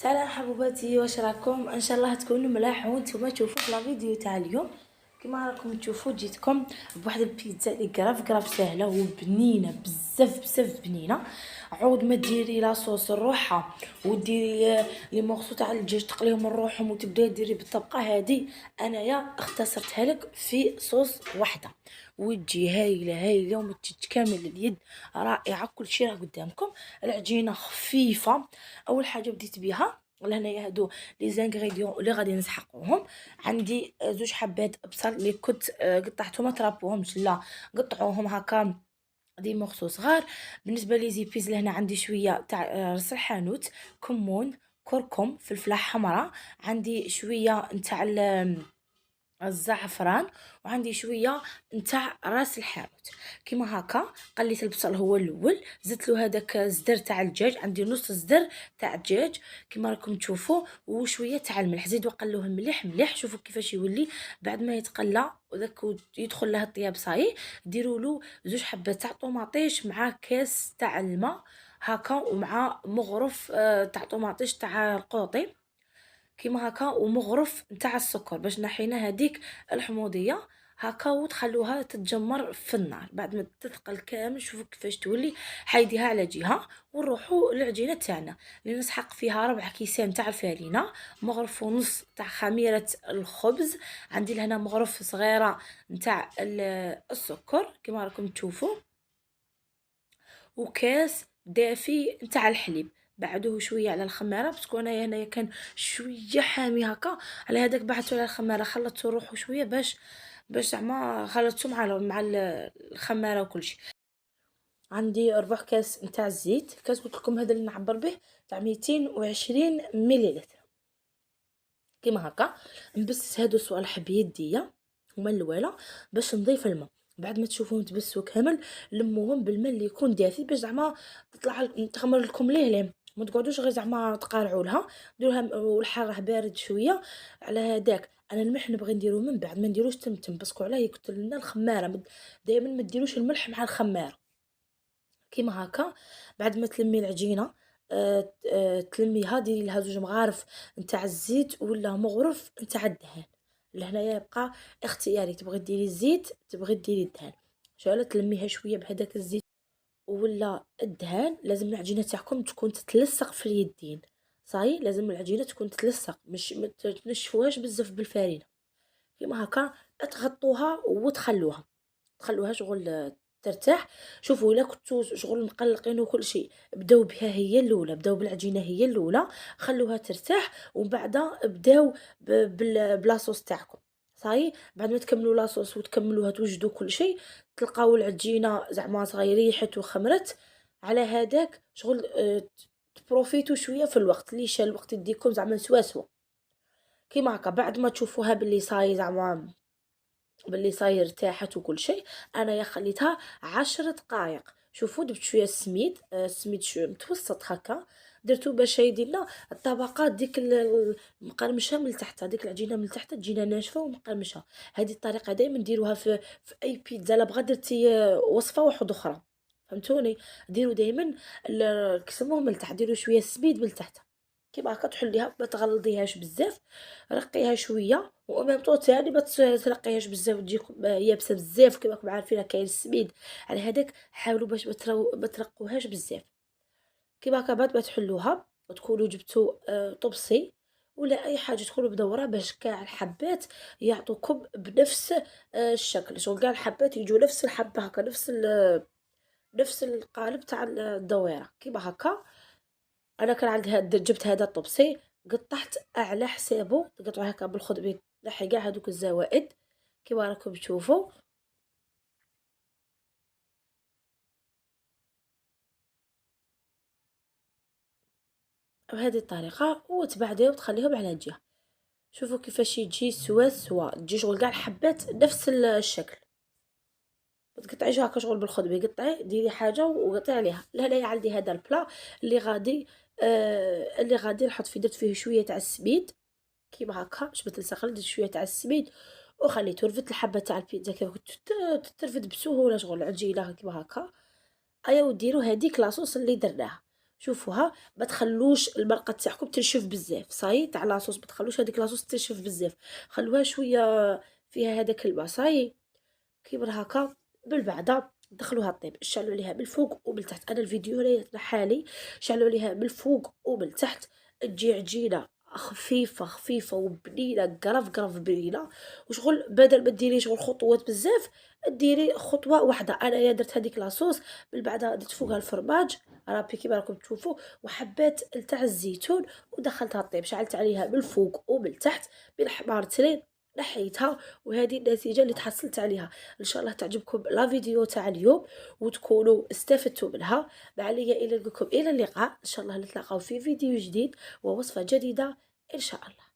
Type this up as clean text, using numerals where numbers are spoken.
سلام حبوباتي، واش راكم؟ ان شاء الله تكونوا ملاح وانتم تشوفوا في لا فيديو تاع اليوم. كما راكم تشوفوا جيتكم بواحد البيتزا اللي قراف سهله وبنينه بزاف بزاف بنينه. عود ما ديري لاصوص روحها وديري لي مورسو تاع الدجاج تقليهم من روحهم وتبداي ديري بالطبقه هذه. انايا اختصرتها لك في صوص واحده وتجي هايله وما تتكامل اليد، رائعه. كل شيء راه قدامكم. العجينه خفيفه. اول حاجه بديت بها لهنايا هادو لي زانغريديون اللي غادي نسحقوهم. عندي زوج حبات بصل اللي كنت قطعتهم، ما ترابوهمش لا، قطعوهم هكا دي مورسو صغار. بالنسبه لي زيبيز لهنا عندي شويه تاع راس الحانوت، كمون، كركم، فلفله حمراء، عندي شويه نتاع الزعفران، وعندي شويه نتاع راس الحانوت. كيما هكا قليت البصل هو الاول، زدت له هذاك الزدر تاع الدجاج، عندي نص زدر تاع الدجاج كيما راكم تشوفوا، وشويه تاع الملح. زيد وقلوه مليح مليح. شوفوا كيفاش يولي بعد ما يتقلى وداك يدخل له الطياب صايي. ديروا له زوج حبات تاع طوماطيش مع كاس تاع الماء هكا، ومع مغرف تاع طوماطيش تاع القوطي كيما هكا، ومغرف نتاع السكر باش نحينا هذيك الحموضيه هكا، وتخلوها تتجمر في النار. بعد ما تثقل كامل شوفوا كيفاش تولي. حيديها على جهه ونروحوا للعجينه تاعنا اللي نسحق فيها 4 كيسان تاع الفارينه، مغرف ونص تاع خميره الخبز، عندي لهنا مغرف صغيره نتاع السكر كيما راكم تشوفوا، وكاس دافي نتاع الحليب. بعدوه شويه على الخماره باسكو انايا هنايا كان شويه حامي هكا، على هذاك بعثته على الخماره خلطته روحه شويه باش زعما خلطته مع الخماره وكل شيء. عندي ربع كاس نتاع الزيت، كاس قلت لكم هذا اللي نعبر به تاع 220 مليلتر كيما هكا. نبسس هادو صوالح بيديا هما الاولى باش نضيف الماء. بعد ما تشوفوهم تبسوا كامل لموهم بالماء اللي يكون دافي باش زعما تخمر لكم ليه ما تقعدوش غير زعما تقارعوا لها. ديروها والحار بارد شويه. على هذاك انا الملح نبغي نديرو من بعد، ما نديروش تمتم باسكو علاه يقتل لنا الخماره. دائما ما ديروش الملح مع الخماره كيما هكا. بعد ما تلمي العجينه تلميها، ديري لها زوج مغارف نتاع الزيت ولا مغرف نتاع الدهان. لهنايا يبقى اختياري، تبغي ديري الزيت تبغي ديري الدهان. شغله تلميها شويه بهداك الزيت ولا الدهان. لازم العجينه تاعكم تكون تتلصق في اليدين صاي، لازم العجينه تكون تتلصق، مش ما تنشفوهاش بزاف بالفارينه كيما هكا. تغطوها وتخلوها شغل ترتاح. شوفوا الا كنتو شغل مقلقين وكل شيء، بداو بها هي الاولى، بداو بالعجينه هي الاولى، خلوها ترتاح ومن بعد بداو بلاصوص تاعكم صاي. بعد ما تكملوا لاصوص وتكملوها توجدوا كل شيء، تلقاو العجينه زعما صغير ريحت وخمرت. على هذاك شغل تبروفيتو شويه في الوقت اللي شا الوقت يديكم زعما سوا كيما هكا. بعد ما تشوفوها باللي صاي زعما باللي صاير ارتاحت وكل شيء، انايا خليتها 10 دقائق. شوفوا درت شويه السميد، السميد شويه متوسط هكا درتو باش يدير لنا الطبقات ديك المقرمشه من تحت، هذيك العجينه من تحت تجينا ناشفه ومقرمشه. هذه الطريقه دائما نديروها في اي بيتزا. لا بغا درتي وصفه واحده اخرى فهمتوني، ديروا دائما كسموه من تحت، ديروا شويه السميد من تحت كيما هكا. تحليها ما تغلضيهاش بزاف، رقيها شويه وميم طو تاني ما ترقيهاش بزاف تجي يابسه بزاف كيما راكم عارفين كاين السميد. على هذاك حاولوا باش ما ترقوهاش بزاف كيما هكا. بعد ما تحلوها وتكونوا جبتوا طبسي ولا اي حاجه تكونوا بدوره باش كاع الحبات يعطوكم بنفس الشكل. شغل كاع الحبات يجوا نفس الحبه هكا، نفس القالب تاع الدويره كيما هكا. انا كان عندي جبت هذا الطبسي قطعت على حسابه، تقطعوا هكا بالخضبي نحي كاع هذوك الزوائد كيما راكم تشوفوا بهذه الطريقه، وتبعديه وتخليهم على جهه. شوفوا كيفاش يجي سوا تجي شغل كاع الحبات نفس الشكل. ما تقطعيش هكا شغل بالخضبي، قطعي ديري حاجه وقطعي عليها. لهنايا عندي هذا البلا اللي غادي نحط فيه، درت فيه شويه تاع السميد كيما هكا جبت الصقر، درت شويه تاع السميد وخليته. رفدت الحبه تاع البيتزا كيف كنت ترفد بسهوله شغل العجينه كيما هكا. ايا وديروا هذيك لاصوص اللي درناها. شوفوها ما تخلوش المرقه تاعكم تنشف بزاف، صاي تاع لاصوص ما تخلوش هذيك لاصوص تنشف بزاف، خلوها شويه فيها هذاك الماء. صاي كيبر هكا بالبعده دخلوها طيب، شعلوا عليها بالفوق وبالتحت. انا الفيديو راهي حالي شعلوا عليها بالفوق وبالتحت، تجي عجينه خفيفه خفيفه وبنينه، قرف قرف بنينه. وشغل بدل ما ديري شغل خطوات بزاف، ديري خطوه واحده. انايا درت هذيك لاصوص بالبعده، درت فوقها الفرماج رابي كيما راكم تشوفوا، وحبات تاع الزيتون ودخلتها طيب، شعلت عليها بالفوق وبالتحت بالحمار ترين، نحيتها. وهذه النتيجه اللي تحصلت عليها. ان شاء الله تعجبكم لا فيديو تاع اليوم وتكونوا استفدتوا منها. مع ليا الى نقولكم الى اللقاء، ان شاء الله نتلاقاو في فيديو جديد ووصفه جديده ان شاء الله.